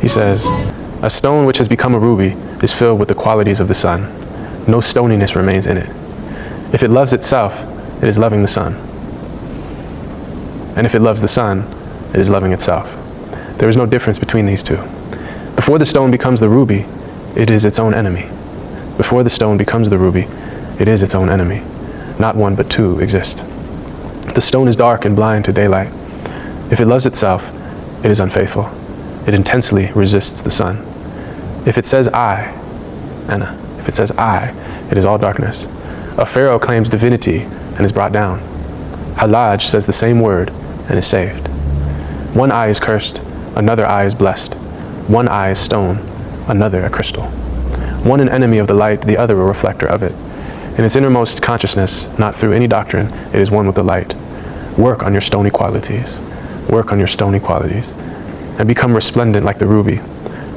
He says, a stone which has become a ruby is filled with the qualities of the sun. No stoniness remains in it. If it loves itself, it is loving the sun. And if it loves the sun, it is loving itself. There is no difference between these two. Before the stone becomes the ruby, it is its own enemy. Before the stone becomes the ruby, it is its own enemy. Not one but two exist. The stone is dark and blind to daylight. If it loves itself, it is unfaithful. It intensely resists the sun. If it says I, Anna, if it says I, it is all darkness. A pharaoh claims divinity and is brought down. Halaj says the same word and is saved. One eye is cursed, another eye is blessed. One eye is stone, another a crystal. One an enemy of the light, the other a reflector of it. In its innermost consciousness, not through any doctrine, it is one with the light. Work on your stony qualities. Work on your stony qualities. And become resplendent like the ruby.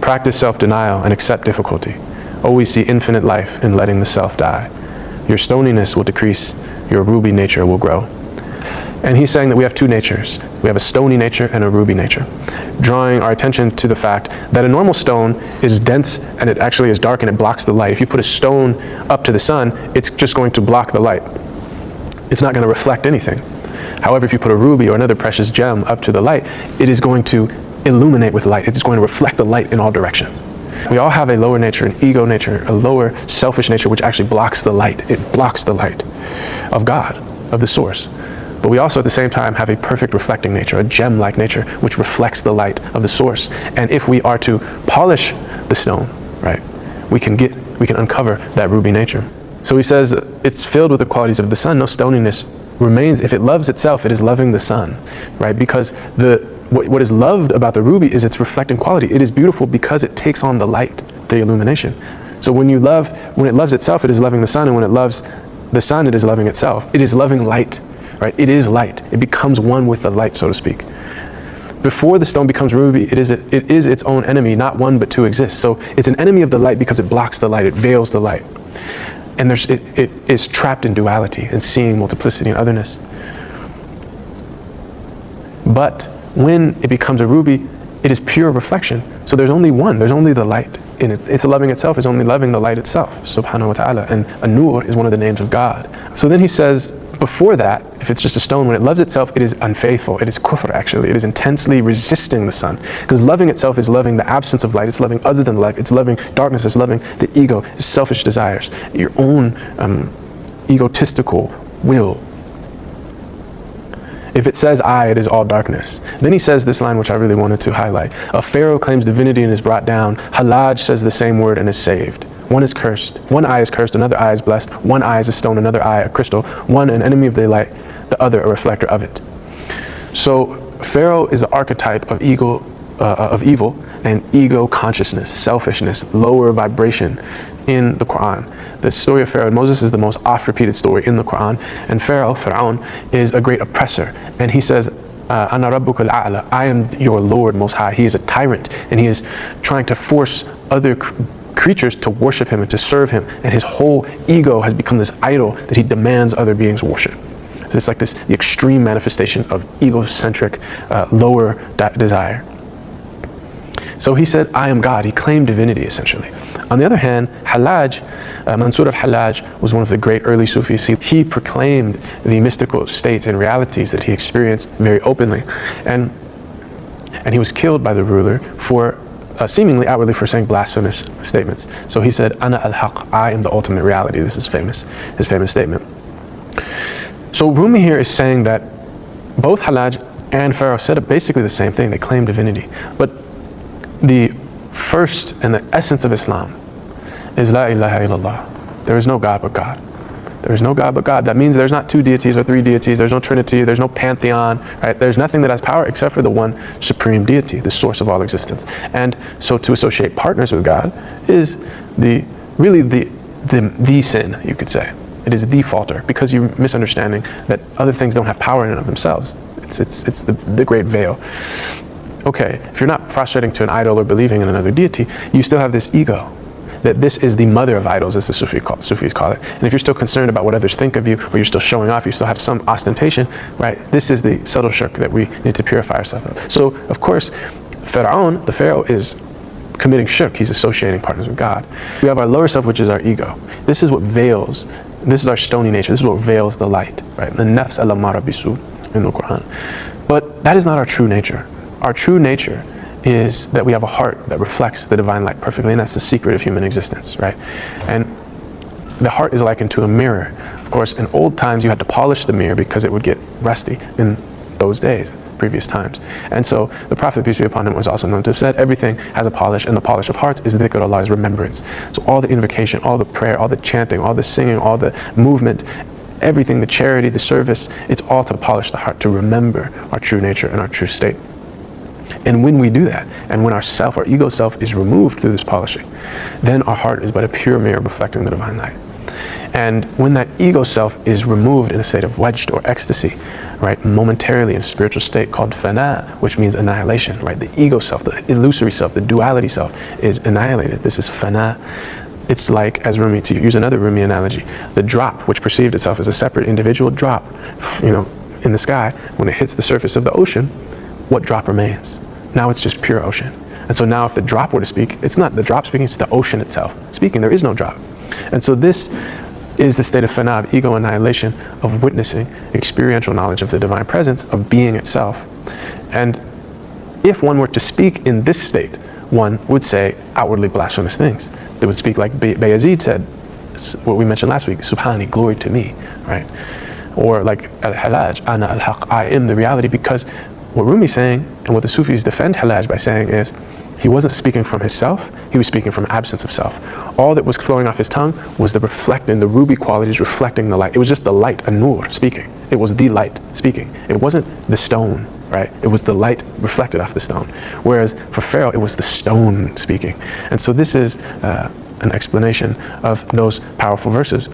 Practice self-denial and accept difficulty. Always see infinite life in letting the self die. Your stoniness will decrease, your ruby nature will grow. And he's saying that we have two natures. We have a stony nature and a ruby nature, drawing our attention to the fact that a normal stone is dense and it actually is dark and it blocks the light. If you put a stone up to the sun, it's just going to block the light. It's not going to reflect anything. However, if you put a ruby or another precious gem up to the light, it is going to illuminate with light. It's going to reflect the light in all directions. We all have a lower nature, an ego nature, a lower selfish nature, which actually blocks the light. It blocks the light of God, of the source. But we also at the same time have a perfect reflecting nature, a gem-like nature, which reflects the light of the source. And if we are to polish the stone, right, we can uncover that ruby nature. So he says it's filled with the qualities of the sun. No stoniness remains. If it loves itself, it is loving the sun, right? Because what is loved about the ruby is its reflecting quality. It is beautiful because it takes on the light, the illumination. So when it loves itself, it is loving the sun, and when it loves the sun, it is loving itself. It is loving light, right? It is light. It becomes one with the light, so to speak. Before the stone becomes ruby, it is its own enemy. Not one but two exist. So it's an enemy of the light because it blocks the light. It veils the light. And it is trapped in duality and seeing multiplicity and otherness. But when it becomes a ruby, it is pure reflection. So there's only one. There's only the light in it. It's loving itself. It's only loving the light itself, subhanahu wa ta'ala. And An-Nur is one of the names of God. So then he says, before that, if it's just a stone, when it loves itself, it is unfaithful. It is kufr, actually. It is intensely resisting the sun. Because loving itself is loving the absence of light. It's loving other than light. It's loving darkness. It's loving the ego, selfish desires, your own egotistical will. If it says I, it is all darkness. Then he says this line, which I really wanted to highlight. A pharaoh claims divinity and is brought down. Halaj says the same word and is saved. One is cursed. One eye is cursed, another eye is blessed. One eye is a stone, another eye a crystal. One an enemy of the light, the other a reflector of it. So Pharaoh is the archetype of evil and ego consciousness, selfishness, lower vibration in the Quran. The story of Pharaoh and Moses is the most oft-repeated story in the Quran. And Pharaoh, is a great oppressor. And he says, Ana Rabbuka al-A'la, I am your Lord Most High. He is a tyrant, and he is trying to force other creatures to worship him and to serve him. And his whole ego has become this idol that he demands other beings worship. So it's like the extreme manifestation of egocentric, lower desire. So he said, I am God. He claimed divinity, essentially. On the other hand, Halaj, Mansur al-Halaj was one of the great early Sufis. He proclaimed the mystical states and realities that he experienced very openly. And he was killed by the ruler for seemingly outwardly for saying blasphemous statements. So he said, Ana al-Haq, I am the ultimate reality. This is his famous statement. So Rumi here is saying that both Halaj and Pharaoh said basically the same thing. They claimed divinity. But the first and the essence of Islam is La ilaha illallah. There is no God but God. There is no God but God. That means there's not two deities or three deities. There's no Trinity. There's no pantheon. Right? There's nothing that has power except for the one supreme deity, the source of all existence. And so to associate partners with God is really the sin, you could say. It is the falter, because you're misunderstanding that other things don't have power in and of themselves. It's the great veil. Okay, if you're not prostrating to an idol or believing in another deity, you still have this ego, that this is the mother of idols, as the Sufis call it. And if you're still concerned about what others think of you, or you're still showing off, you still have some ostentation, right? This is the subtle shirk that we need to purify ourselves of. So, of course, the Pharaoh is committing shirk, he's associating partners with God. We have our lower self, which is our ego. This is what veils, this is our stony nature, this is what veils the light, right? The nafs al-ammara bisu in the Quran. But that is not our true nature. Our true nature is that we have a heart that reflects the divine light perfectly, and that's the secret of human existence, right? And the heart is likened to a mirror. Of course, in old times you had to polish the mirror because it would get rusty in those days, previous times. And so the Prophet, peace be upon him, was also known to have said, everything has a polish, and the polish of hearts is the dhikr of Allah's remembrance. So all the invocation, all the prayer, all the chanting, all the singing, all the movement, everything, the charity, the service, it's all to polish the heart, to remember our true nature and our true state. And when we do that, and when our self, our ego self, is removed through this polishing, then our heart is but a pure mirror reflecting the divine light. And when that ego self is removed in a state of wajd or ecstasy, right, momentarily in a spiritual state called fana, which means annihilation, right, the ego self, the illusory self, the duality self is annihilated. This is fana. It's like, as Rumi, to use another Rumi analogy, the drop, which perceived itself as a separate individual drop, in the sky, when it hits the surface of the ocean, what drop remains? Now it's just pure ocean. And so now if the drop were to speak, it's not the drop speaking, it's the ocean itself speaking. There is no drop. And so this is the state of fana, of ego annihilation, of witnessing, experiential knowledge of the divine presence, of being itself. And if one were to speak in this state, one would say outwardly blasphemous things. They would speak like Bayazid said, what we mentioned last week, Subhani, glory to me, right? Or like Al-Halaj, Ana al-Haq, I am the reality, because what Rumi's saying, and what the Sufis defend Halaj by saying is, he wasn't speaking from his self, he was speaking from absence of self. All that was flowing off his tongue was the reflecting, the ruby qualities reflecting the light. It was just the light, an-nur, speaking. It was the light speaking. It wasn't the stone, right? It was the light reflected off the stone. Whereas for Pharaoh, it was the stone speaking. And so this is an explanation of those powerful verses.